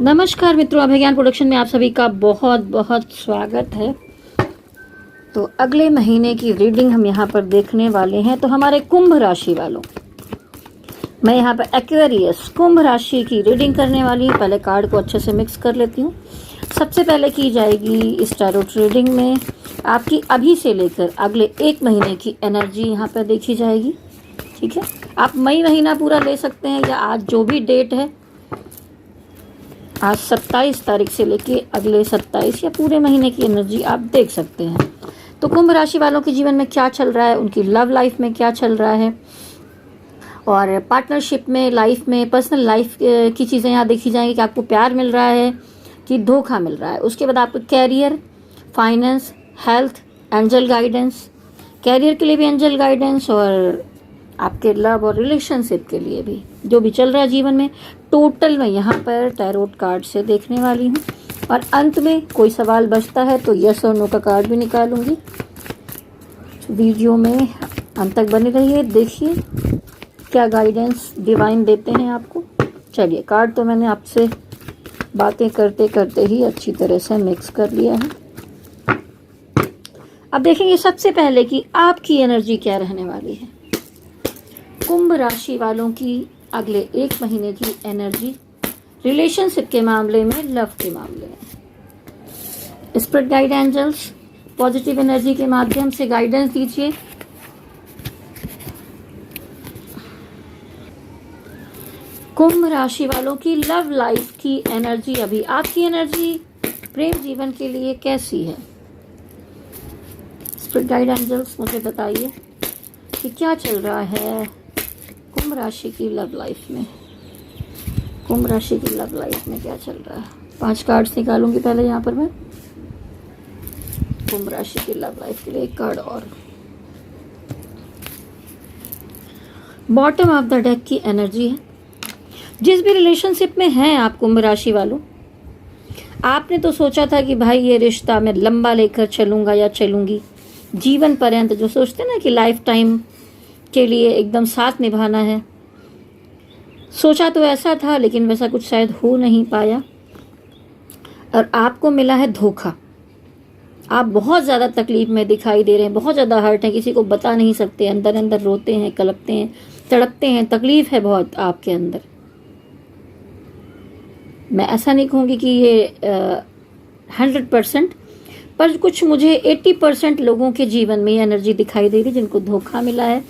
नमस्कार मित्रों, अभिज्ञान प्रोडक्शन में आप सभी का बहुत बहुत स्वागत है। तो अगले महीने की रीडिंग हम यहाँ पर देखने वाले हैं। तो हमारे कुंभ राशि वालों, मैं यहाँ पर एक्वेरियस कुंभ राशि की रीडिंग करने वाली हूँ। पहले कार्ड को अच्छे से मिक्स कर लेती हूँ। सबसे पहले की जाएगी इस टैरोट रीडिंग में आपकी अभी से लेकर अगले एक महीने की एनर्जी यहाँ पर देखी जाएगी। ठीक है, आप मई महीना पूरा ले सकते हैं या आज जो भी डेट है, आज 27 तारीख से लेके अगले 27 या पूरे महीने की एनर्जी आप देख सकते हैं। तो कुंभ राशि वालों के जीवन में क्या चल रहा है, उनकी लव लाइफ में क्या चल रहा है, और पार्टनरशिप में, लाइफ में, पर्सनल लाइफ की चीज़ें यहाँ देखी जाएंगी कि आपको प्यार मिल रहा है कि धोखा मिल रहा है। उसके बाद आपको career, finance, health, angel guidance, career के लिए भी एंजल गाइडेंस और आपके लव और रिलेशनशिप के लिए भी जो भी चल रहा है जीवन में, टोटल मैं यहाँ पर टैरोट कार्ड से देखने वाली हूँ। और अंत में कोई सवाल बचता है तो यस और नो का कार्ड भी निकालूंगी। वीडियो में अंत तक बने रहिए, देखिए क्या गाइडेंस डिवाइन देते हैं आपको। चलिए, कार्ड तो मैंने आपसे बातें करते करते ही अच्छी तरह से मिक्स कर लिया है। अब देखेंगे सबसे पहले कि आपकी एनर्जी क्या रहने वाली है। कुंभ राशि वालों की अगले एक महीने की एनर्जी रिलेशनशिप के मामले में, लव के मामले में। Spirit guide angels positive energy के माध्यम से गाइडेंस दीजिए। कुंभ राशि वालों की लव लाइफ की एनर्जी, अभी आपकी एनर्जी प्रेम जीवन के लिए कैसी है। स्पिरिट गाइड एंजल्स मुझे बताइए कि क्या चल रहा है कुंभ राशि की लव लाइफ में। कुंभ राशि की लव लाइफ में क्या चल रहा है। 5 कार्ड्स निकालूंगी पहले यहाँ पर मैं कुंभ राशि की लव लाइफ के लिए। एक कार्ड और, बॉटम ऑफ द डेक की एनर्जी है। जिस भी रिलेशनशिप में हैं आप कुंभ राशि वालों, आपने तो सोचा था कि भाई ये रिश्ता मैं लंबा लेकर चलूंगा या चलूंगी जीवन पर्यंत, जो सोचते ना कि लाइफ टाइम के लिए एकदम साथ निभाना है। सोचा तो ऐसा था, लेकिन वैसा कुछ शायद हो नहीं पाया और आपको मिला है धोखा। आप बहुत ज़्यादा तकलीफ में दिखाई दे रहे हैं, बहुत ज़्यादा हर्ट हैं, किसी को बता नहीं सकते, अंदर अंदर रोते हैं, कलपते हैं, तड़पते हैं, तकलीफ है बहुत आपके अंदर। मैं ऐसा नहीं कहूँगी कि ये 100%, पर कुछ मुझे 80% लोगों के जीवन में ये एनर्जी दिखाई दे रही जिनको धोखा मिला है,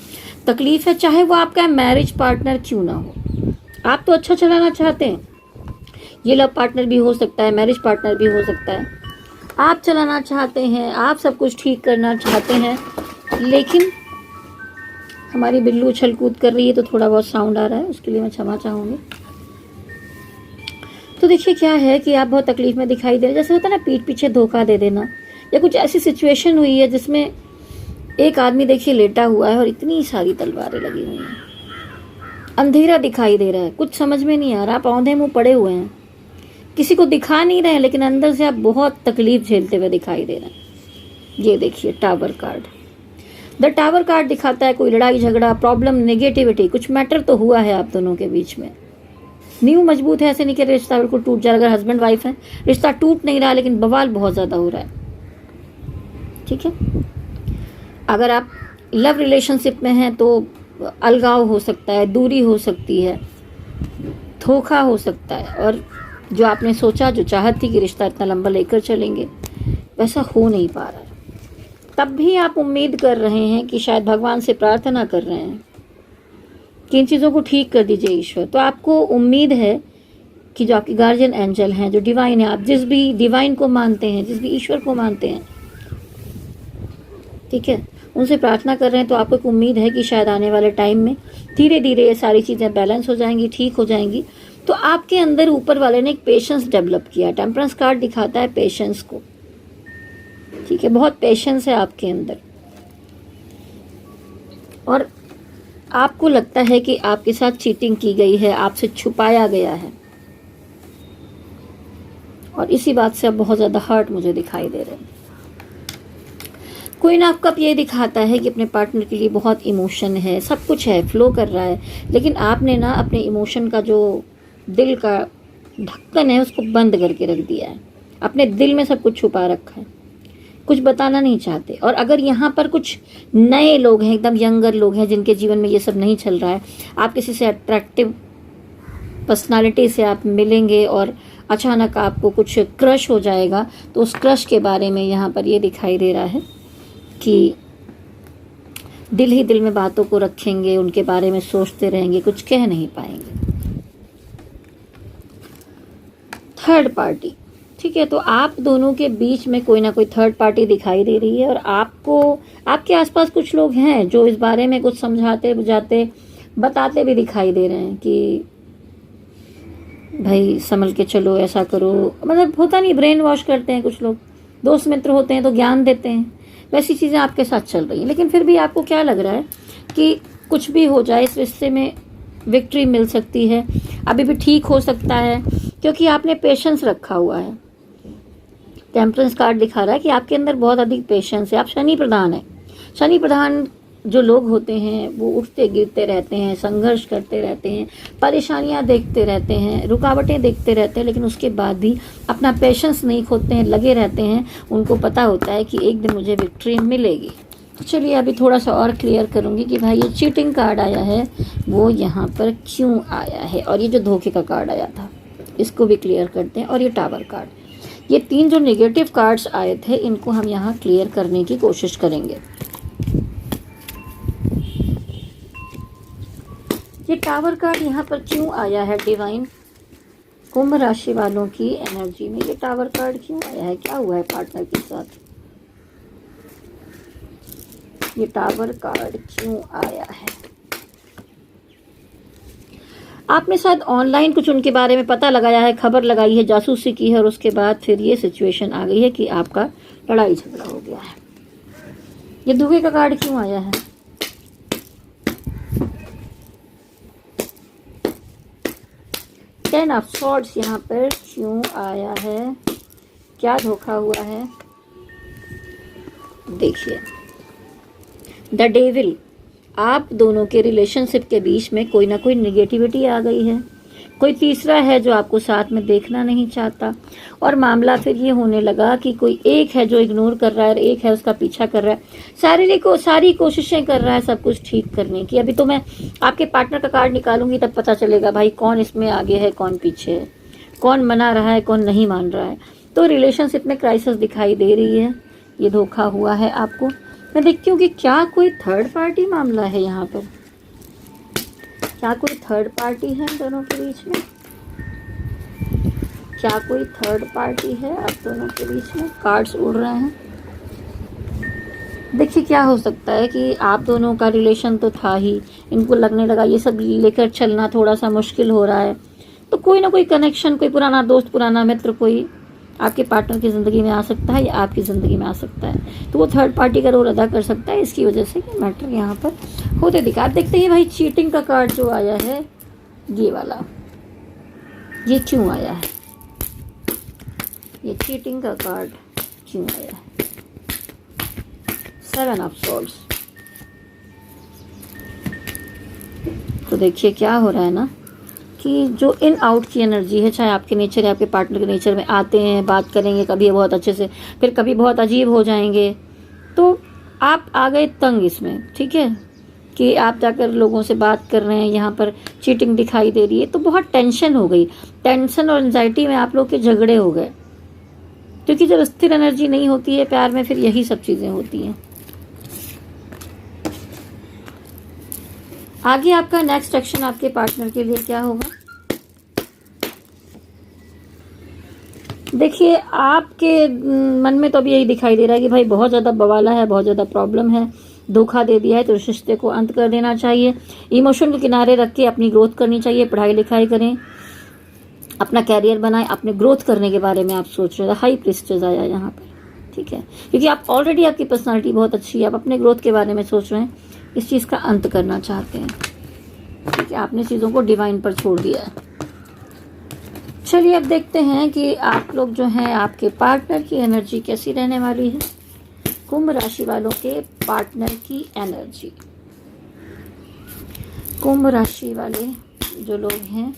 तकलीफ है। चाहे वो आपका मैरिज पार्टनर क्यों ना हो, आप तो अच्छा चलाना चाहते हैं। ये लव पार्टनर भी हो सकता है, मैरिज पार्टनर भी हो सकता है। आप चलाना चाहते हैं, आप सब कुछ ठीक करना चाहते हैं, लेकिन हमारी बिल्लू उछल कूद कर रही है तो थोड़ा बहुत साउंड आ रहा है, उसके लिए मैं क्षमा चाहूँगी। तो देखिए क्या है कि आप बहुत तकलीफ में दिखाई दे रहे, जैसे होता है ना पीठ पीछे धोखा दे देना, या कुछ ऐसी सिचुएशन हुई है जिसमें एक आदमी देखिए लेटा हुआ है और इतनी सारी तलवारें लगी हुई हैं, अंधेरा दिखाई दे रहा है, कुछ समझ में नहीं आ रहा, आप औंधे मुंह पड़े हुए हैं, किसी को दिखा नहीं रहे हैं, लेकिन अंदर से आप बहुत तकलीफ झेलते हुए दिखाई दे रहे हैं। ये देखिए tower card, the tower card दिखाता है कोई लड़ाई झगड़ा, प्रॉब्लम, नेगेटिविटी, कुछ मैटर तो हुआ है आप दोनों के बीच में। न्यू मजबूत है, ऐसे नहीं कि रिश्ता बिल्कुल टूट जाए। अगर हस्बैंड वाइफ है, रिश्ता टूट नहीं रहा, लेकिन बवाल बहुत ज़्यादा हो रहा है। ठीक है, अगर आप लव रिलेशनशिप में हैं तो अलगाव हो सकता है, दूरी हो सकती है, धोखा हो सकता है, और जो आपने सोचा, जो चाहत थी कि रिश्ता इतना लंबा लेकर चलेंगे, वैसा हो नहीं पा रहा है। तब भी आप उम्मीद कर रहे हैं कि शायद भगवान से प्रार्थना कर रहे हैं कि इन चीज़ों को ठीक कर दीजिए ईश्वर। तो आपको उम्मीद है कि जो आपके गार्जियन एंजल हैं, जो डिवाइन है, आप जिस भी डिवाइन को मानते हैं, जिस भी ईश्वर को मानते हैं, ठीक है, उनसे प्रार्थना कर रहे हैं। तो आपको एक उम्मीद है कि शायद आने वाले टाइम में धीरे धीरे ये सारी चीज़ें बैलेंस हो जाएंगी, ठीक हो जाएंगी। तो आपके अंदर ऊपर वाले ने एक पेशेंस डेवलप किया। टेम्परेंस कार्ड दिखाता है पेशेंस को, ठीक है, बहुत पेशेंस है आपके अंदर, और आपको लगता है कि आपके साथ चीटिंग की गई है, आपसे छुपाया गया है, और इसी बात से आप बहुत ज़्यादा हर्ट मुझे दिखाई दे रहे हैं। कोई ना आपका ये दिखाता है कि अपने पार्टनर के लिए बहुत इमोशन है, सब कुछ है, फ्लो कर रहा है, लेकिन आपने ना अपने इमोशन का जो दिल का ढक्कन है उसको बंद करके रख दिया है, अपने दिल में सब कुछ छुपा रखा है, कुछ बताना नहीं चाहते। और अगर यहाँ पर कुछ नए लोग हैं, एकदम यंगर लोग हैं जिनके जीवन में ये सब नहीं चल रहा है, आप किसी से अट्रैक्टिव पर्सनालिटी से आप मिलेंगे और अचानक आपको कुछ क्रश हो जाएगा, तो उस क्रश के बारे में यहाँ पर ये दिखाई दे रहा है कि दिल ही दिल में बातों को रखेंगे, उनके बारे में सोचते रहेंगे, कुछ कह नहीं पाएंगे। थर्ड पार्टी, ठीक है, तो आप दोनों के बीच में कोई ना कोई थर्ड पार्टी दिखाई दे रही है और आपको आपके आसपास कुछ लोग हैं जो इस बारे में कुछ समझाते बुझाते बताते भी दिखाई दे रहे हैं कि भाई संभल के चलो, ऐसा करो। मतलब होता नहीं, ब्रेन वॉश करते हैं कुछ लोग, दोस्त मित्र होते हैं तो ज्ञान देते हैं, वैसी चीज़ें आपके साथ चल रही हैं। लेकिन फिर भी आपको क्या लग रहा है कि कुछ भी हो जाए, इस रिश्ते में विक्ट्री मिल सकती है, अभी भी ठीक हो सकता है, क्योंकि आपने पेशेंस रखा हुआ है। टेम्परेंस कार्ड दिखा रहा है कि आपके अंदर बहुत अधिक पेशेंस है। आप शनि प्रधान है। शनि प्रधान जो लोग होते हैं वो उठते गिरते रहते हैं, संघर्ष करते रहते हैं, परेशानियां देखते रहते हैं, रुकावटें देखते रहते हैं, लेकिन उसके बाद भी अपना पेशेंस नहीं खोते हैं, लगे रहते हैं। उनको पता होता है कि एक दिन मुझे विक्ट्री मिलेगी। तो चलिए अभी थोड़ा सा और क्लियर करूंगी कि भाई ये चीटिंग कार्ड आया है वो यहाँ पर क्यों आया है, और ये जो धोखे का कार्ड आया था इसको भी क्लियर करते हैं। और ये टावर कार्ड, ये 3 जो नेगेटिव कार्ड्स आए थे इनको हम यहाँ क्लियर करने की कोशिश करेंगे। ये टावर कार्ड यहाँ पर क्यों आया है डिवाइन? कुंभ राशि वालों की एनर्जी में ये टावर कार्ड क्यों आया है? क्या हुआ है पार्टनर के साथ? ये टावर कार्ड क्यों आया है? आपने शायद ऑनलाइन कुछ उनके बारे में पता लगाया है, खबर लगाई है, जासूसी की है, और उसके बाद फिर ये सिचुएशन आ गई है कि आपका लड़ाई झगड़ा हो गया है। ये धोखे का कार्ड क्यों आया है? टेन ऑफ सॉर्ड्स यहाँ पर क्यों आया है? क्या धोखा हुआ है? देखिए, द डेविल, आप दोनों के रिलेशनशिप के बीच में कोई ना कोई निगेटिविटी आ गई है। कोई तीसरा है जो आपको साथ में देखना नहीं चाहता, और मामला फिर ये होने लगा कि कोई एक है जो इग्नोर कर रहा है और एक है उसका पीछा कर रहा है। सारी कोशिशें कर रहा है सब कुछ ठीक करने की। अभी तो मैं आपके पार्टनर का कार्ड निकालूंगी तब पता चलेगा भाई कौन इसमें आगे है, कौन पीछे है, कौन मना रहा है, कौन नहीं मान रहा है। तो रिलेशनशिप में क्राइसिस दिखाई दे रही है, ये धोखा हुआ है आपको। मैं देखती हूँ कि क्या कोई थर्ड पार्टी मामला है यहाँ पर? क्या कोई थर्ड पार्टी है दोनों के बीच में? क्या कोई थर्ड पार्टी है आप दोनों के बीच में? कार्ड्स उड़ रहे हैं। देखिए क्या हो सकता है कि आप दोनों का रिलेशन तो था ही, इनको लगने लगा ये सब लेकर चलना थोड़ा सा मुश्किल हो रहा है, तो कोई ना कोई कनेक्शन, कोई पुराना दोस्त, पुराना मित्र, कोई आपके पार्टनर की ज़िंदगी में आ सकता है या आपकी ज़िंदगी में आ सकता है, तो वो थर्ड पार्टी का रोल अदा कर सकता है। इसकी वजह से ये मैटर यहाँ पर होते दिखा। आप देखते हैं भाई चीटिंग का कार्ड जो आया है ये वाला, ये क्यों आया है? ये चीटिंग का कार्ड क्यों आया है? 7 ऑफ सॉर्ड्स। तो देखिए क्या हो रहा है ना कि जो इन आउट की एनर्जी है, चाहे आपके नेचर या आपके पार्टनर के नेचर में, आते हैं, बात करेंगे, कभी बहुत अच्छे से, फिर कभी बहुत अजीब हो जाएंगे, तो आप आ गए तंग इसमें। ठीक है कि आप जाकर लोगों से बात कर रहे हैं, यहाँ पर चीटिंग दिखाई दे रही है, तो बहुत टेंशन हो गई। टेंशन और एंजाइटी में आप लोग के झगड़े हो गए, क्योंकि जब स्थिर एनर्जी नहीं होती है प्यार में, फिर यही सब चीज़ें होती हैं। आगे आपका नेक्स्ट एक्शन आपके पार्टनर के लिए क्या होगा? देखिए आपके मन में तो अभी यही दिखाई दे रहा है कि भाई बहुत ज़्यादा बवाला है, बहुत ज़्यादा प्रॉब्लम है, धोखा दे दिया है, तो रिश्ते को अंत कर देना चाहिए। इमोशन को किनारे रख के अपनी ग्रोथ करनी चाहिए, पढ़ाई लिखाई करें, अपना कैरियर बनाएं, अपने ग्रोथ करने के बारे में आप सोच रहे हैं। हाई प्रिस्टेज आया यहाँ पर, ठीक है, क्योंकि आप ऑलरेडी, आपकी पर्सनालिटी बहुत अच्छी है, आप अपने ग्रोथ के बारे में सोच रहे हैं, इस चीज़ का अंत करना चाहते हैं। ठीक है, आपने चीज़ों को डिवाइन पर छोड़ दिया है। चलिए अब देखते हैं कि आप लोग जो हैं, आपके पार्टनर की एनर्जी कैसी रहने वाली है। कुंभ राशि वालों के पार्टनर की एनर्जी, कुंभ राशि वाले जो लोग हैं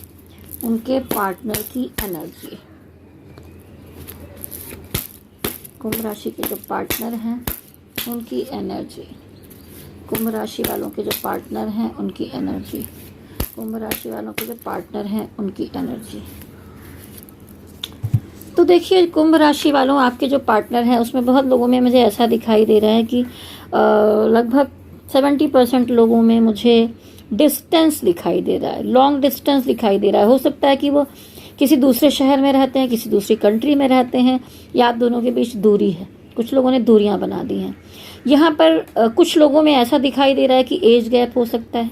उनके पार्टनर की एनर्जी। कुंभ राशि के जो पार्टनर हैं उनकी एनर्जी, कुंभ राशि वालों के जो पार्टनर हैं उनकी एनर्जी, कुंभ राशि वालों के जो पार्टनर हैं उनकी एनर्जी। तो देखिए कुंभ राशि वालों, आपके जो पार्टनर हैं उसमें बहुत लोगों में मुझे ऐसा दिखाई दे रहा है कि लगभग 70% लोगों में मुझे डिस्टेंस दिखाई दे रहा है, लॉन्ग डिस्टेंस दिखाई दे रहा है। हो सकता है कि वो किसी दूसरे शहर में रहते हैं, किसी दूसरी कंट्री में रहते हैं, या आप दोनों के बीच दूरी है। कुछ लोगों ने दूरियां बना दी हैं। यहाँ पर कुछ लोगों में ऐसा दिखाई दे रहा है कि एज गैप हो सकता है,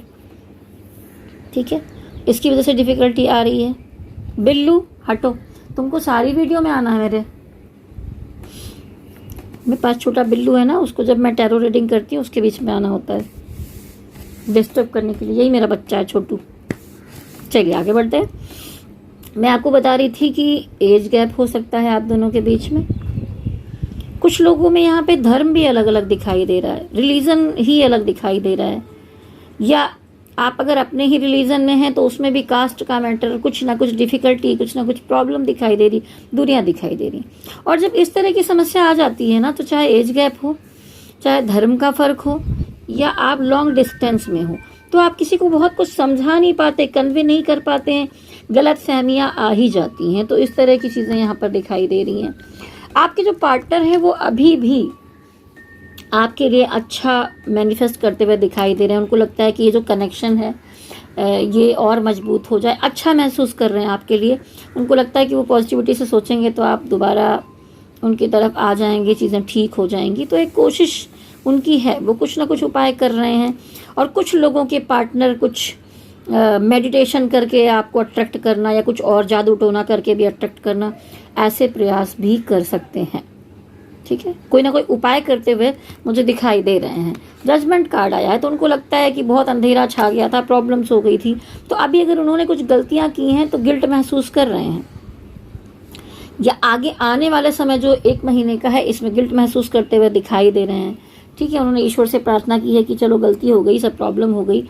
ठीक है, इसकी वजह से डिफिकल्टी आ रही है। बिल्लू हटो, तुमको सारी वीडियो में आना है। मेरे पास छोटा बिल्लू है ना, उसको जब मैं टैरो रीडिंग करती हूँ उसके बीच में आना होता है डिस्टर्ब करने के लिए। यही मेरा बच्चा है छोटू। चलिए आगे बढ़ते हैं। मैं आपको बता रही थी कि एज गैप हो सकता है आप दोनों के बीच में। कुछ लोगों में यहाँ पे धर्म भी अलग अलग दिखाई दे रहा है, रिलीजन ही अलग दिखाई दे रहा है, या आप अगर अपने ही रिलीजन में हैं तो उसमें भी कास्ट का मैटर, कुछ ना कुछ डिफिकल्टी, कुछ ना कुछ प्रॉब्लम दिखाई दे रही, दूरियां दिखाई दे रही। और जब इस तरह की समस्या आ जाती है ना, तो चाहे एज गैप हो, चाहे धर्म का फर्क हो, या आप लॉन्ग डिस्टेंस में हो, तो आप किसी को बहुत कुछ समझा नहीं पाते, कन्वे नहीं कर पाते हैं, गलत फहमियाँ आ ही जाती हैं। तो इस तरह की चीज़ें यहाँ पर दिखाई दे रही हैं। आपके जो पार्टनर है वो अभी भी आपके लिए अच्छा मैनिफेस्ट करते हुए दिखाई दे रहे हैं। उनको लगता है कि ये जो कनेक्शन है ये और मजबूत हो जाए, अच्छा महसूस कर रहे हैं आपके लिए। उनको लगता है कि वो पॉजिटिविटी से सोचेंगे तो आप दोबारा उनकी तरफ आ जाएंगे, चीज़ें ठीक हो जाएंगी। तो एक कोशिश उनकी है, वो कुछ ना कुछ उपाय कर रहे हैं। और कुछ लोगों के पार्टनर कुछ मेडिटेशन करके आपको अट्रैक्ट करना, या कुछ और जादू टोना करके भी अट्रैक्ट करना, ऐसे प्रयास भी कर सकते हैं, ठीक है। कोई ना कोई उपाय करते हुए मुझे दिखाई दे रहे हैं। जजमेंट कार्ड आया है, तो उनको लगता है कि बहुत अंधेरा छा गया था, प्रॉब्लम्स हो गई थी, तो अभी अगर उन्होंने कुछ गलतियां की हैं तो गिल्ट महसूस कर रहे हैं, या आगे आने वाले समय जो 1 महीने का है इसमें गिल्ट महसूस करते हुए दिखाई दे रहे हैं, ठीक है। उन्होंने ईश्वर से प्रार्थना की है कि चलो गलती हो गई, सब प्रॉब्लम हो गई,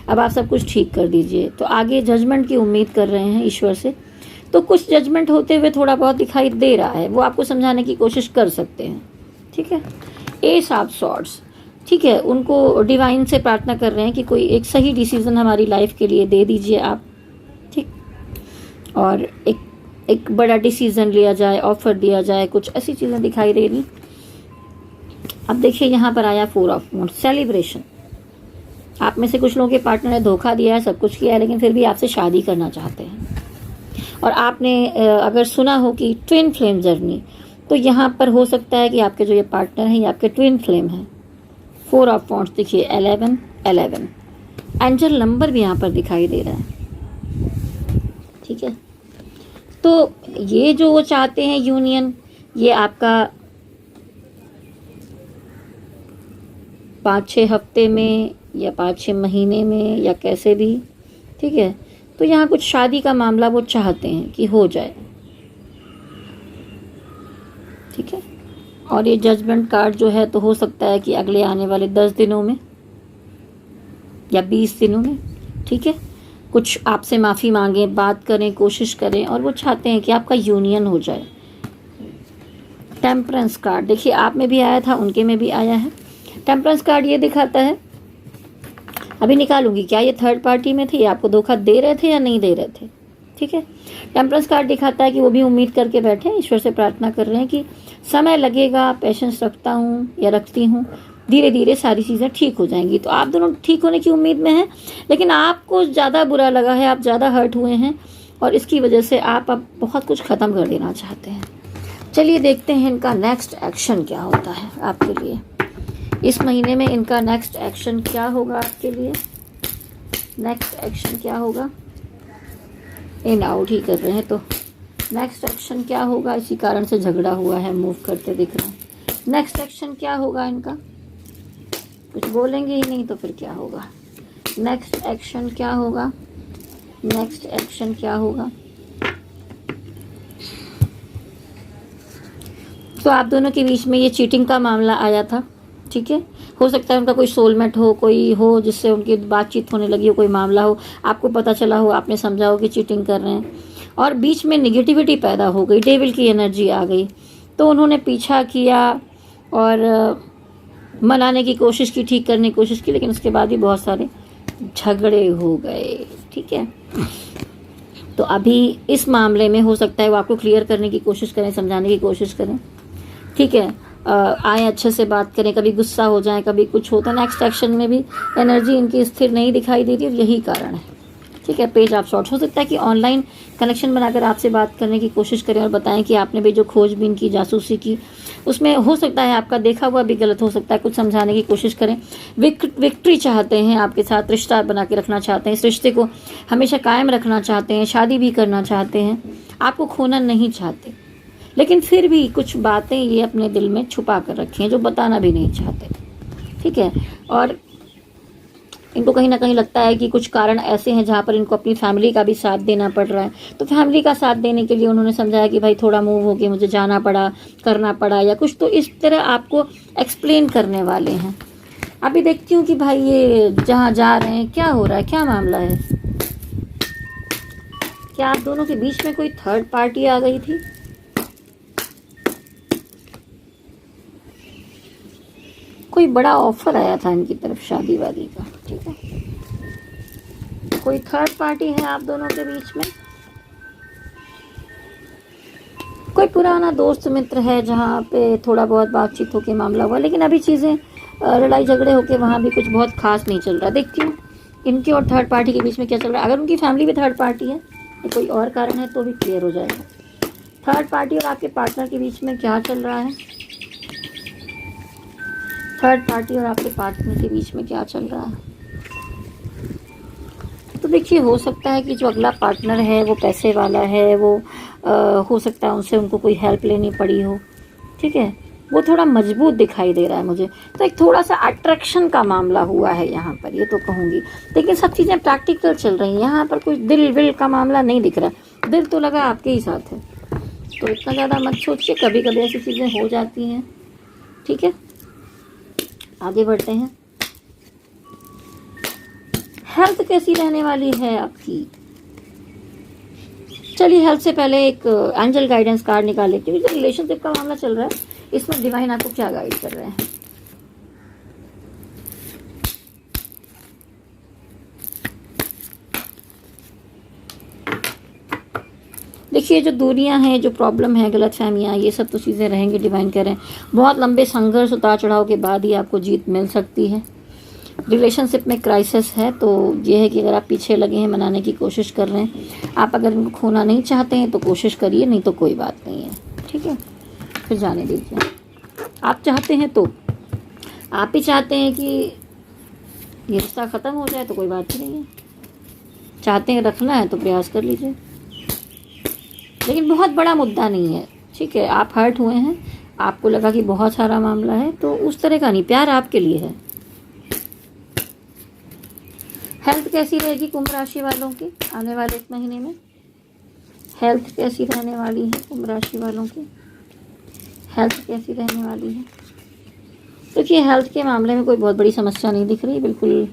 अब आप सब कुछ ठीक कर दीजिए। तो आगे जजमेंट की उम्मीद कर रहे हैं ईश्वर से। तो कुछ जजमेंट होते हुए थोड़ा बहुत दिखाई दे रहा है, वो आपको समझाने की कोशिश कर सकते हैं, ठीक है। एस ऑफ सॉर्ड्स, ठीक है, उनको डिवाइन से प्रार्थना कर रहे हैं कि कोई एक सही डिसीजन हमारी लाइफ के लिए दे दीजिए आप, ठीक, और एक बड़ा डिसीजन लिया जाए, ऑफर दिया जाए, कुछ ऐसी चीज़ें दिखाई दे रही। अब देखिए यहाँ पर आया 4 ऑफ वांड्स, सेलिब्रेशन। आप में से कुछ लोगों के पार्टनर ने धोखा दिया है, सब कुछ किया है, लेकिन फिर भी आपसे शादी करना चाहते हैं। और आपने अगर सुना हो कि ट्विन फ्लेम जर्नी, तो यहाँ पर हो सकता है कि आपके जो ये पार्टनर हैं ये आपके ट्विन फ्लेम हैं। 4 ऑफ वांड्स देखिए, 11 एंजल नंबर भी यहाँ पर दिखाई दे रहा है, ठीक है। तो ये जो वो चाहते हैं यूनियन, ये आपका 5-6 हफ्ते में या 5-6 महीने में या कैसे भी, ठीक है। तो यहाँ कुछ शादी का मामला वो चाहते हैं कि हो जाए, ठीक है। और ये जजमेंट कार्ड जो है, तो हो सकता है कि अगले आने वाले 10 दिनों में या 20 दिनों में, ठीक है, कुछ आपसे माफ़ी मांगें, बात करें, कोशिश करें, और वो चाहते हैं कि आपका यूनियन हो जाए। टेम्परेंस कार्ड देखिए, आप में भी आया था, उनके में भी आया है। टेम्परेंस कार्ड ये दिखाता है, अभी निकालूंगी, क्या ये थर्ड पार्टी में थे, ये आपको धोखा दे रहे थे या नहीं दे रहे थे, ठीक है। टेम्परेंस कार्ड दिखाता है कि वो भी उम्मीद करके बैठे हैं, ईश्वर से प्रार्थना कर रहे हैं कि समय लगेगा, पेशेंस रखता हूँ या रखती हूँ, धीरे धीरे सारी चीज़ें ठीक हो जाएंगी। तो आप दोनों ठीक होने की उम्मीद में हैं, लेकिन आपको ज़्यादा बुरा लगा है, आप ज़्यादा हर्ट हुए हैं, और इसकी वजह से आप अब बहुत कुछ ख़त्म कर देना चाहते हैं। चलिए देखते हैं इनका नेक्स्ट एक्शन क्या होता है आपके लिए इस महीने में। इनका नेक्स्ट एक्शन क्या होगा आपके लिए, नेक्स्ट एक्शन क्या होगा। इन आउट ही कर रहे हैं, तो नेक्स्ट एक्शन क्या होगा। इसी कारण से झगड़ा हुआ है, मूव करते दिख रहे हैं। नेक्स्ट एक्शन क्या होगा इनका, कुछ बोलेंगे ही नहीं तो फिर क्या होगा। नेक्स्ट एक्शन क्या होगा, नेक्स्ट एक्शन क्या होगा। तो आप दोनों के बीच में ये चीटिंग का मामला आया था, ठीक है। हो सकता है उनका कोई सोलमेट हो, कोई हो जिससे उनकी बातचीत होने लगी हो, कोई मामला हो, आपको पता चला हो, आपने समझा हो कि चीटिंग कर रहे हैं और बीच में निगेटिविटी पैदा हो गई, डेविल की एनर्जी आ गई, तो उन्होंने पीछा किया और मनाने की कोशिश की, ठीक करने की कोशिश की, लेकिन उसके बाद भी बहुत सारे झगड़े हो गए। ठीक है, तो अभी इस मामले में हो सकता है वो आपको क्लियर करने की कोशिश करें, समझाने की कोशिश करें। ठीक है, आए अच्छे से बात करें, कभी गुस्सा हो जाए, कभी कुछ होता है। नेक्स्ट एक्शन में भी एनर्जी इनकी स्थिर नहीं दिखाई दे रही और यही कारण है। ठीक है, पेज ऑफ शॉर्ट्स। हो सकता है कि ऑनलाइन कनेक्शन बनाकर आपसे बात करने की कोशिश करें और बताएं कि आपने भी जो खोजबीन की, जासूसी की, उसमें हो सकता है आपका देखा हुआ भी गलत हो सकता है, कुछ समझाने की कोशिश करें। विक्ट्री चाहते हैं आपके साथ, रिश्ता बना के रखना चाहते हैं, इस रिश्ते को हमेशा कायम रखना चाहते हैं, शादी भी करना चाहते हैं, आपको खोना नहीं चाहते, लेकिन फिर भी कुछ बातें ये अपने दिल में छुपा कर रखी हैं जो बताना भी नहीं चाहते। ठीक है, और इनको कहीं ना कहीं लगता है कि कुछ कारण ऐसे हैं जहाँ पर इनको अपनी फैमिली का भी साथ देना पड़ रहा है, तो फैमिली का साथ देने के लिए उन्होंने समझाया कि भाई थोड़ा मूव हो गया, मुझे जाना पड़ा, करना पड़ा या कुछ, तो इस तरह आपको एक्सप्लेन करने वाले हैं। अभी देखती हूँ कि भाई ये जहाँ जा रहे हैं क्या हो रहा है, क्या मामला है। क्या आप दोनों के बीच में कोई थर्ड पार्टी आ गई थी? कोई बड़ा ऑफर आया था इनकी तरफ शादी वादी का। ठीक है, कोई थर्ड पार्टी है आप दोनों के बीच में, कोई पुराना दोस्त मित्र है जहाँ पे थोड़ा बहुत बातचीत होके मामला हुआ, लेकिन अभी चीज़ें लड़ाई झगड़े होके वहाँ भी कुछ बहुत खास नहीं चल रहा। देखती हूँ इनकी और थर्ड पार्टी के बीच में क्या चल रहा है। अगर उनकी फैमिली भी थर्ड पार्टी है या कोई और कारण है तो भी क्लियर हो जाएगा। थर्ड पार्टी और आपके पार्टनर के बीच में क्या चल रहा है, थर्ड पार्टी और आपके पार्टनर के बीच में क्या चल रहा है। तो देखिए, हो सकता है कि जो अगला पार्टनर है वो पैसे वाला है, वो हो सकता है उनसे उनको कोई हेल्प लेनी पड़ी हो। ठीक है, वो थोड़ा मजबूत दिखाई दे रहा है मुझे, तो एक थोड़ा सा अट्रैक्शन का मामला हुआ है यहाँ पर, ये तो कहूँगी। लेकिन सब चीज़ें प्रैक्टिकल चल रही हैं, यहाँ पर कुछ दिल विल का मामला नहीं दिख रहा। दिल तो लगा आपके ही साथ है, तो इतना ज़्यादा मत सोचिए, कभी कभी ऐसी चीज़ें हो जाती हैं। ठीक है, आगे बढ़ते हैं। हेल्थ कैसी रहने वाली है आपकी? चलिए, हेल्थ से पहले एक एंजल गाइडेंस कार्ड निकाल लेती हूँ। जो रिलेशनशिप का मामला चल रहा है इसमें डिवाइन आपको क्या गाइड कर रहे हैं। देखिए, जो दूरियां हैं, जो प्रॉब्लम है, गलतफहमियां, ये सब तो चीज़ें रहेंगी। डिवाइन कह रहे हैं बहुत लंबे संघर्ष, उतार चढ़ाव के बाद ही आपको जीत मिल सकती है। रिलेशनशिप में क्राइसिस है, तो ये है कि अगर आप पीछे लगे हैं, मनाने की कोशिश कर रहे हैं, आप अगर इनको खोना नहीं चाहते हैं तो कोशिश करिए, नहीं तो कोई बात नहीं है। ठीक है, फिर जाने दीजिए। आप चाहते हैं तो आप ही चाहते हैं कि ये रिश्ता ख़त्म हो जाए तो कोई बात ही नहीं है, चाहते हैं रखना है तो प्रयास कर लीजिए, लेकिन बहुत बड़ा मुद्दा नहीं है। ठीक है, आप हर्ट हुए हैं, आपको लगा कि बहुत सारा मामला है, तो उस तरह का नहीं, प्यार आपके लिए है। हेल्थ कैसी रहेगी कुंभ राशि वालों की आने वाले एक महीने में? हेल्थ कैसी रहने वाली है कुंभ राशि वालों की? हेल्थ कैसी रहने वाली है? देखिए, हेल्थ के मामले में कोई बहुत बड़ी समस्या नहीं दिख रही, बिल्कुल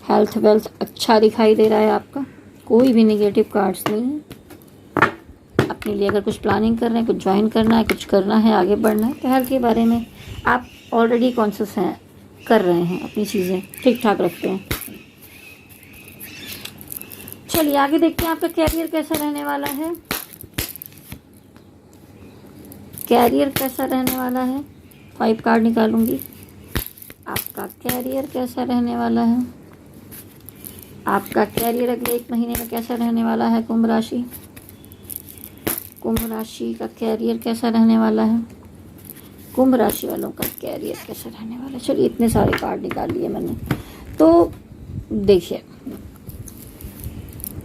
हेल्थ वेल्थ अच्छा दिखाई दे रहा है आपका, कोई भी नेगेटिव कार्ड्स नहीं है। अपने लिए अगर कुछ प्लानिंग कर रहे हैं, कुछ ज्वाइन करना है, कुछ करना है, आगे बढ़ना है, तो हेल्थ के बारे में आप ऑलरेडी कॉन्शियस हैं, कर रहे हैं, अपनी चीज़ें ठीक ठाक रखते हैं। चलिए आगे देखते हैं आपका कैरियर कैसा रहने वाला है। कैरियर कैसा रहने वाला है, 5 कार्ड निकालूंगी। आपका कैरियर कैसा रहने वाला है, आपका कैरियर अगले एक महीने में कैसा रहने वाला है कुंभ राशि? कुंभ राशि का कैरियर कैसा रहने वाला है? कुंभ राशि वालों का कैरियर कैसा रहने वाला है? चलिए, इतने सारे कार्ड निकाल लिए मैंने, तो देखिए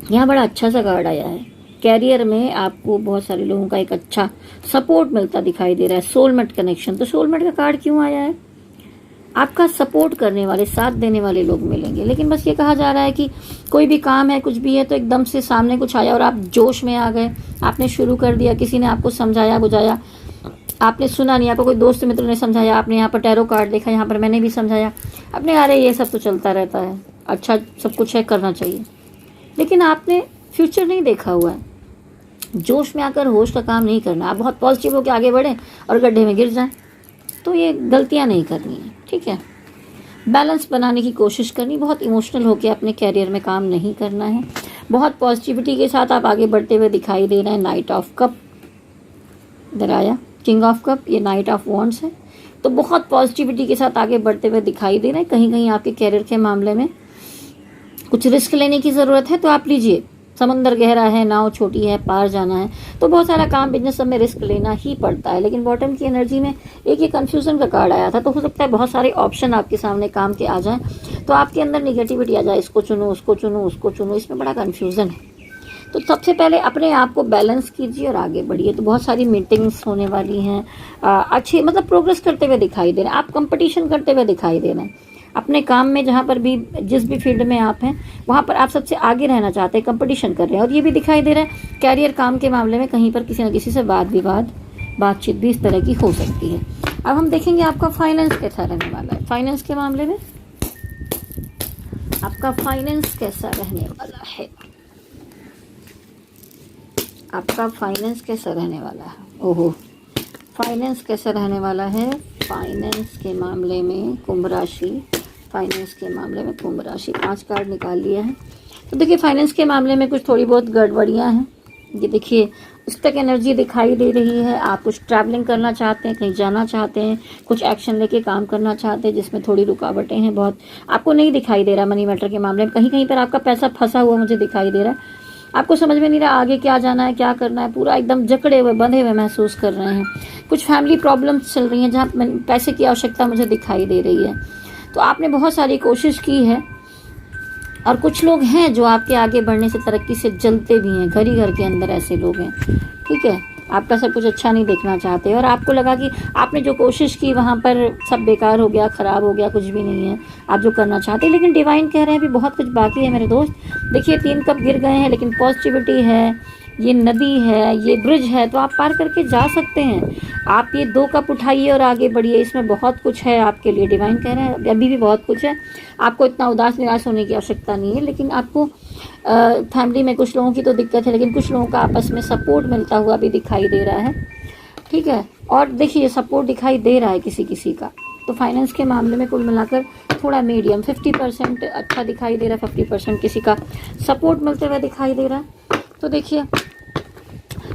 यहाँ बड़ा अच्छा सा कार्ड आया है। कैरियर में आपको बहुत सारे लोगों का एक अच्छा सपोर्ट मिलता दिखाई दे रहा है, सोलमेट कनेक्शन। तो सोलमेट का कार्ड क्यों आया है? आपका सपोर्ट करने वाले, साथ देने वाले लोग मिलेंगे, लेकिन बस ये कहा जा रहा है कि कोई भी काम है, कुछ भी है, तो एकदम से सामने कुछ आया और आप जोश में आ गए, आपने शुरू कर दिया, किसी ने आपको समझाया बुझाया, आपने सुना नहीं, आपको कोई दोस्त मित्र ने समझाया, आपने यहाँ पर टैरो कार्ड देखा, यहाँ पर मैंने भी समझाया, आपने अरे ये सब तो चलता रहता है, अच्छा सब कुछ है, करना चाहिए, लेकिन आपने फ्यूचर नहीं देखा हुआ है। जोश में आकर होश का काम नहीं करना। आप बहुत पॉजिटिव होकर आगे बढ़ें और गड्ढे में गिर जाएं, तो ये गलतियाँ नहीं करनी है, ठीक है। बैलेंस बनाने की कोशिश करनी, बहुत इमोशनल होकर अपने कैरियर में काम नहीं करना है। बहुत पॉजिटिविटी के साथ आप आगे बढ़ते हुए दिखाई दे रहे हैं। नाइट ऑफ कप इधर आया, किंग ऑफ कप, ये नाइट ऑफ वॉन्ड्स है। तो बहुत पॉजिटिविटी के साथ आगे बढ़ते हुए दिखाई दे रहे हैं। कहीं कहीं आपके कैरियर के मामले में कुछ रिस्क लेने की ज़रूरत है तो आप लीजिए। समंदर गहरा है, नाव छोटी है, पार जाना है, तो बहुत सारा काम बिजनेस सब में रिस्क लेना ही पड़ता है। लेकिन बॉटम की एनर्जी में एक ये कन्फ्यूजन का कार्ड आया था, तो हो सकता है बहुत सारे ऑप्शन आपके सामने काम के आ जाएं, तो आपके अंदर निगेटिविटी आ जाए, इसको चुनो, उसको चुनो, उसको चुनो, इसमें बड़ा कन्फ्यूज़न है। तो सबसे पहले अपने आप को बैलेंस कीजिए और आगे बढ़िए। तो बहुत सारी मीटिंग्स होने वाली हैं, अच्छे मतलब प्रोग्रेस करते हुए दिखाई दे रहे हैं, आप कंपटीशन करते हुए दिखाई दे रहे हैं अपने काम में, जहाँ पर भी जिस भी फील्ड में आप हैं वहाँ पर आप सबसे आगे रहना चाहते हैं, कंपटीशन कर रहे हैं। और ये भी दिखाई दे रहा है कैरियर काम के मामले में कहीं पर किसी न किसी से वाद विवाद बातचीत भी इस तरह की हो सकती है। अब हम देखेंगे आपका फाइनेंस कैसा रहने वाला है। फाइनेंस के मामले में आपका फाइनेंस कैसा रहने वाला है, आपका फाइनेंस कैसा रहने वाला है। ओहो, फाइनेंस कैसा रहने वाला है। फाइनेंस के मामले में कुंभ राशि, फाइनेंस के मामले में कुंभ राशि, 5 कार्ड निकाल लिया है। तो देखिए फाइनेंस के मामले में कुछ थोड़ी बहुत गड़बड़ियाँ हैं। ये देखिए उस तक एनर्जी दिखाई दे रही है। आप कुछ ट्रैवलिंग करना चाहते हैं, कहीं जाना चाहते हैं, कुछ एक्शन लेके काम करना चाहते हैं जिसमें थोड़ी रुकावटें हैं। बहुत आपको नहीं दिखाई दे रहा मनी मैटर के मामले में, कहीं कहीं पर आपका पैसा फंसा हुआ मुझे दिखाई दे रहा है। आपको समझ में नहीं रहा आगे क्या जाना है, क्या करना है, पूरा एकदम जकड़े हुए बंधे हुए महसूस कर रहे हैं। कुछ फैमिली प्रॉब्लम्स चल रही हैं जहाँ पैसे की आवश्यकता मुझे दिखाई दे रही है। तो आपने बहुत सारी कोशिश की है और कुछ लोग हैं जो आपके आगे बढ़ने से, तरक्की से जलते भी हैं। घर ही घर के अंदर ऐसे लोग हैं, ठीक है। आपका सब कुछ अच्छा नहीं देखना चाहते और आपको लगा कि आपने जो कोशिश की वहाँ पर सब बेकार हो गया, ख़राब हो गया, कुछ भी नहीं है आप जो करना चाहते। लेकिन डिवाइन कह रहे हैं अभी बहुत कुछ बाकी है मेरे दोस्त। देखिए 3 कप गिर गए हैं लेकिन पॉजिटिविटी है, ये नदी है, ये ब्रिज है, तो आप पार करके जा सकते हैं। आप ये 2 कप उठाइए और आगे बढ़िए, इसमें बहुत कुछ है आपके लिए। डिवाइन कह रहे हैं अभी भी बहुत कुछ है, आपको इतना उदास निराश होने की आवश्यकता नहीं है। लेकिन आपको फैमिली में कुछ लोगों की तो दिक्कत है, लेकिन कुछ लोगों का आपस में सपोर्ट मिलता हुआ भी दिखाई दे रहा है, ठीक है। और देखिए सपोर्ट दिखाई दे रहा है किसी किसी का। तो फाइनेंस के मामले में कुल मिलाकर थोड़ा मीडियम, 50% अच्छा दिखाई दे रहा है, 50% किसी का सपोर्ट मिलते हुए दिखाई दे रहा है। तो देखिए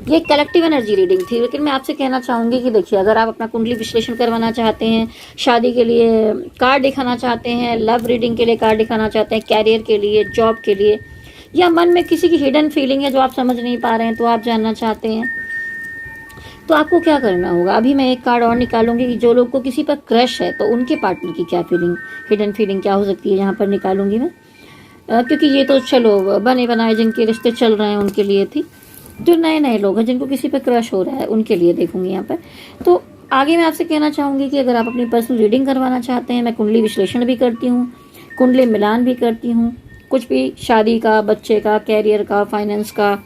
ये कलेक्टिव एनर्जी रीडिंग थी, लेकिन मैं आपसे कहना चाहूँगी कि देखिए अगर आप अपना कुंडली विश्लेषण करवाना चाहते हैं, शादी के लिए कार्ड दिखाना चाहते हैं, लव रीडिंग के लिए कार्ड दिखाना चाहते हैं, कैरियर के लिए, जॉब के लिए, या मन में किसी की हिडन फीलिंग है जो आप समझ नहीं पा रहे हैं तो आप जानना चाहते हैं, तो आपको क्या करना होगा। अभी मैं एक कार्ड और निकालूंगी कि जो लोग को किसी पर क्रश है तो उनके पार्टनर की क्या फीलिंग, हिडन फीलिंग क्या हो सकती है, यहाँ पर निकालूंगी मैं। क्योंकि ये तो चलो बने बनाए जिनके रिश्ते चल रहे हैं उनके लिए थी। जो नए नए लोग हैं जिनको किसी पर क्रश हो रहा है उनके लिए देखूंगी यहाँ पर। तो आगे मैं आपसे कहना चाहूँगी कि अगर आप अपनी पर्सनल रीडिंग करवाना चाहते हैं, मैं कुंडली विश्लेषण भी करती हूँ, कुंडली मिलान भी करती हूँ, कुछ भी शादी का, बच्चे का, कैरियर का, फाइनेंस का,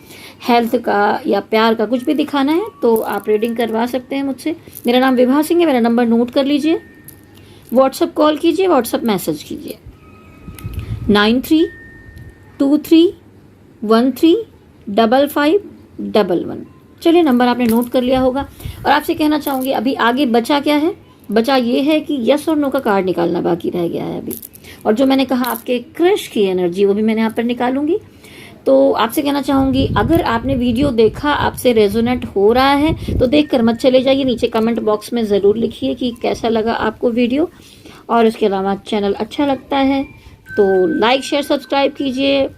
हेल्थ का या प्यार का कुछ भी दिखाना है तो आप रीडिंग करवा सकते हैं मुझसे। मेरा नाम विभा सिंह है, मेरा नंबर नोट कर लीजिए, व्हाट्सअप कॉल कीजिए, व्हाट्सअप मैसेज कीजिए 9323135511। चलिए नंबर आपने नोट कर लिया होगा। और आपसे कहना चाहूँगी अभी आगे बचा क्या है, बचा ये है कि यस और नो का कार्ड निकालना बाकी रह गया है अभी। और जो मैंने कहा आपके क्रश की एनर्जी वो भी मैंने यहाँ पर निकालूंगी। तो आपसे कहना चाहूँगी अगर आपने वीडियो देखा, आपसे रेजोनेट हो रहा है तो देखकर मत चले जाइए, नीचे कमेंट बॉक्स में ज़रूर लिखिए कि कैसा लगा आपको वीडियो। और उसके अलावा चैनल अच्छा लगता है तो लाइक शेयर सब्सक्राइब कीजिए,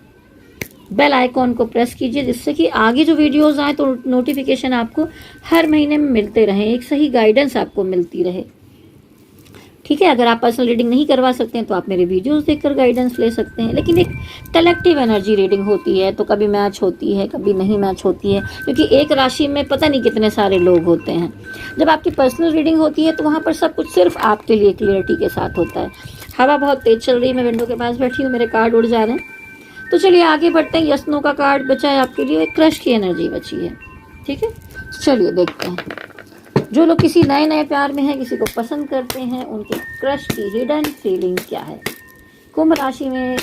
बेल आइकॉन को प्रेस कीजिए जिससे कि आगे जो वीडियोस आए तो नोटिफिकेशन आपको हर महीने में मिलते रहें, एक सही गाइडेंस आपको मिलती रहे, ठीक है। अगर आप पर्सनल रीडिंग नहीं करवा सकते हैं तो आप मेरे वीडियोस देखकर गाइडेंस ले सकते हैं। लेकिन एक कलेक्टिव एनर्जी रीडिंग होती है तो कभी मैच होती है, कभी नहीं मैच होती है, क्योंकि एक राशि में पता नहीं कितने सारे लोग होते हैं। जब आपकी पर्सनल रीडिंग होती है तो वहाँ पर सब कुछ सिर्फ आपके लिए क्लियरिटी के साथ होता है। हवा बहुत तेज चल रही है, मैं विंडो के पास बैठी हूँ, मेरे कार्ड उड़ जा रहे हैं। तो चलिए आगे बढ़ते हैं। यस नो का कार्ड बचा है आपके लिए, क्रश की एनर्जी बची है, ठीक है। चलिए देखते हैं जो लोग किसी नए नए प्यार में हैं, किसी को पसंद करते हैं, उनके क्रश की हिडन फीलिंग क्या है। कुंभ राशि में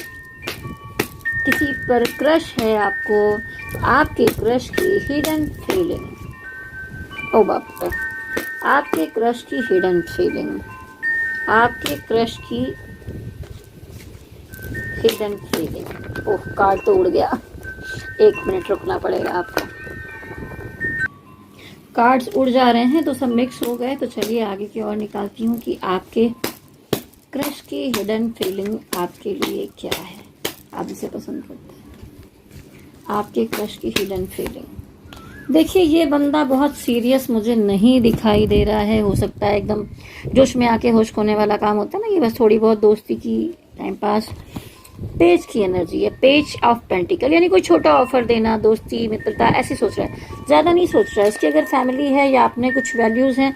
किसी पर क्रश है आपको, तो आपके क्रश की हिडन फीलिंग, ओ बाप रे, आपके क्रश की हिडन फीलिंग, आपके क्रश की हिडन फीलिंग। ओह, कार्ड तो उड़ गया, 1 मिनट रुकना पड़ेगा आपको। कार्ड्स उड़ जा रहे हैं तो सब मिक्स हो गए। तो चलिए आगे की ओर निकालती हूँ कि आपके क्रश की हिडन फीलिंग आपके लिए क्या है, आप इसे पसंद करते हैं। आपके क्रश की हिडन फीलिंग, देखिए ये बंदा बहुत सीरियस मुझे नहीं दिखाई दे रहा है। हो सकता है एकदम जोश में आके होश खोने वाला काम होता है ना, ये बस थोड़ी बहुत दोस्ती की, टाइम पास। पेज की एनर्जी है, पेज ऑफ पेंटिकल, यानी कोई छोटा ऑफर देना, दोस्ती मित्रता, ऐसी सोच रहा है, ज़्यादा नहीं सोच रहा है। इसकी अगर फैमिली है या अपने कुछ वैल्यूज़ हैं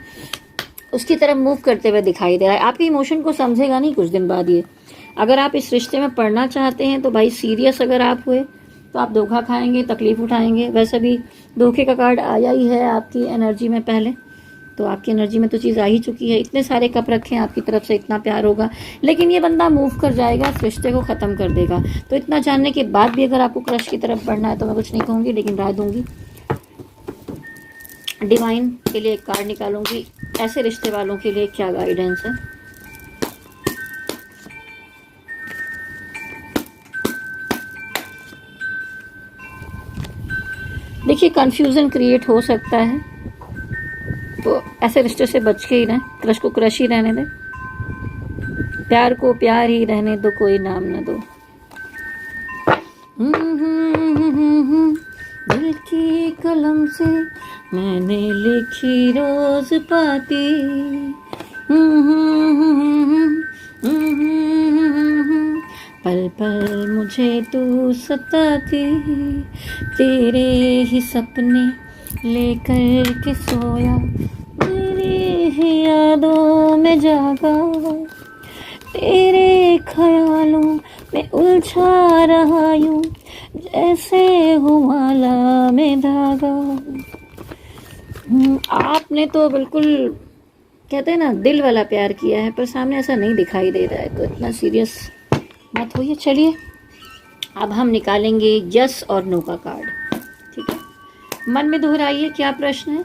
उसकी तरफ मूव करते हुए दिखाई दे रहा है। आपके इमोशन को समझेगा नहीं कुछ दिन बाद ये। अगर आप इस रिश्ते में पढ़ना चाहते हैं तो भाई सीरियस अगर आप हुए तो आप धोखा खाएंगे, तकलीफ उठाएंगे। वैसे भी धोखे का कार्ड आया ही है आपकी एनर्जी में पहले, तो आपकी एनर्जी में तो चीज़ आ ही चुकी है। इतने सारे कप रखे हैं, आपकी तरफ से इतना प्यार होगा, लेकिन ये बंदा मूव कर जाएगा, इस रिश्ते को ख़त्म कर देगा। तो इतना जानने के बाद भी अगर आपको क्रश की तरफ बढ़ना है तो मैं कुछ नहीं कहूँगी, लेकिन राय दूंगी। डिवाइन के लिए एक कार्ड निकालूंगी, ऐसे रिश्ते वालों के लिए क्या गाइडेंस है। देखिए कंफ्यूजन क्रिएट हो सकता है, तो ऐसे रिश्ते से बच के ही रहें। क्रश को क्रश ही रहने दें, प्यार को प्यार ही रहने दो, कोई नाम न दो। दिल की कलम से मैंने लिखी रोज पाती, पल पल मुझे तू सताती, तेरे ही सपने लेकर के सोया, तेरी ही यादों में जागा, तेरे ख्यालों में उलझा रहा यूं, जैसे हो माला में धागा। आपने तो बिल्कुल कहते हैं ना दिल वाला प्यार किया है, पर सामने ऐसा नहीं दिखाई दे रहा है, तो इतना सीरियस मत होइए। चलिए अब हम निकालेंगे यस और नो का कार्ड, ठीक है। मन में दोहराइए क्या प्रश्न है।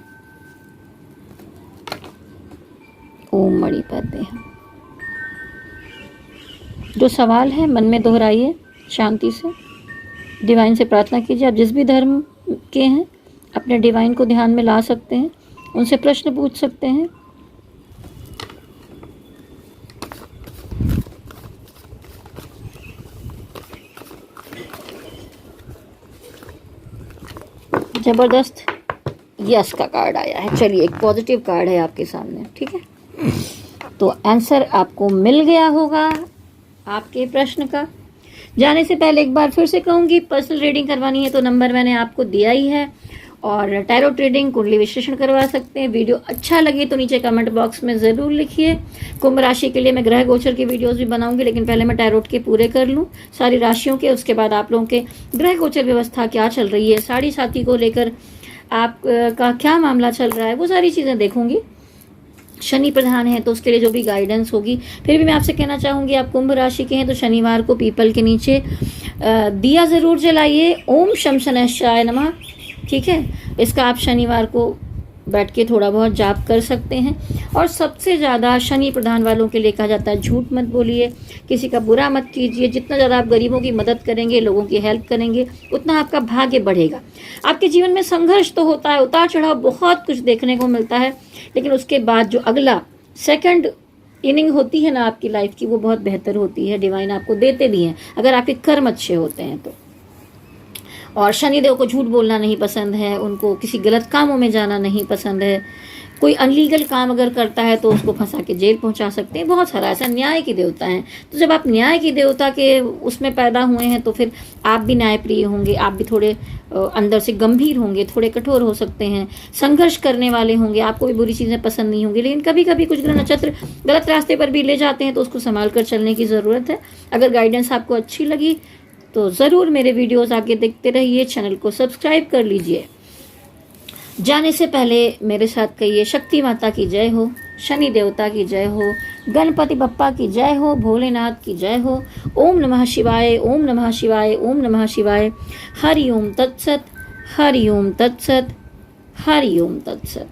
ओम मणि पद्मे, जो सवाल है मन में दोहराइए शांति से, डिवाइन से प्रार्थना कीजिए। आप जिस भी धर्म के हैं अपने डिवाइन को ध्यान में ला सकते हैं, उनसे प्रश्न पूछ सकते हैं। जबरदस्त यस का कार्ड आया है। चलिए एक पॉजिटिव कार्ड है आपके सामने, ठीक है। तो आंसर आपको मिल गया होगा आपके प्रश्न का। जाने से पहले एक बार फिर से कहूँगी, पर्सनल रीडिंग करवानी है तो नंबर मैंने आपको दिया ही है, और टैरोट रीडिंग कुंडली विश्लेषण करवा सकते हैं। वीडियो अच्छा लगे तो नीचे कमेंट बॉक्स में ज़रूर लिखिए। कुंभ राशि के लिए मैं ग्रह गोचर की वीडियोस भी बनाऊंगी, लेकिन पहले मैं टैरोट के पूरे कर लूँ सारी राशियों के, उसके बाद आप लोगों के ग्रह गोचर व्यवस्था क्या चल रही है, साड़ी साथी को लेकर आपका क्या मामला चल रहा है, वो सारी चीज़ें देखूंगी। शनि प्रधान है तो उसके लिए जो भी गाइडेंस होगी। फिर भी मैं आपसे कहना चाहूँगी, आप कुंभ राशि के हैं तो शनिवार को पीपल के नीचे दिया ज़रूर जलाइए, ओम शम शनैश्चाय नमः, ठीक है। इसका आप शनिवार को बैठ के थोड़ा बहुत जाप कर सकते हैं। और सबसे ज़्यादा शनि प्रधान वालों के लिए कहा जाता है झूठ मत बोलिए, किसी का बुरा मत कीजिए। जितना ज़्यादा आप गरीबों की मदद करेंगे, लोगों की हेल्प करेंगे, उतना आपका भाग्य बढ़ेगा। आपके जीवन में संघर्ष तो होता है, उतार चढ़ाव बहुत कुछ देखने को मिलता है, लेकिन उसके बाद जो अगला सेकंड इनिंग होती है ना आपकी लाइफ की, वो बहुत बेहतर होती है। डिवाइन आपको देते भी हैं अगर आपके कर्म अच्छे होते हैं तो। और शनिदेव को झूठ बोलना नहीं पसंद है, उनको किसी गलत कामों में जाना नहीं पसंद है। कोई अनलीगल काम अगर करता है तो उसको फंसा के जेल पहुंचा सकते हैं। बहुत सारा ऐसा न्याय की देवता है, तो जब आप न्याय की देवता के उसमें पैदा हुए हैं तो फिर आप भी न्यायप्रिय होंगे, आप भी थोड़े अंदर से गंभीर होंगे, थोड़े कठोर हो सकते हैं, संघर्ष करने वाले होंगे, आपको भी बुरी चीज़ें पसंद नहीं होंगी। लेकिन कभी कभी कुछ ग्रह नक्षत्र गलत रास्ते पर भी ले जाते हैं, तो उसको संभाल कर चलने की ज़रूरत है। अगर गाइडेंस आपको अच्छी लगी तो ज़रूर मेरे वीडियोस आगे देखते रहिए, चैनल को सब्सक्राइब कर लीजिए। जाने से पहले मेरे साथ कहिए शक्ति माता की जय हो, शनि देवता की जय हो, गणपति बप्पा की जय हो, भोलेनाथ की जय हो। ओम नमः शिवाय, ओम नमः शिवाय, ओम नमः शिवाय। हरि ओम तत्सत, हरि ओम तत्सत, हरि ओम तत्सत।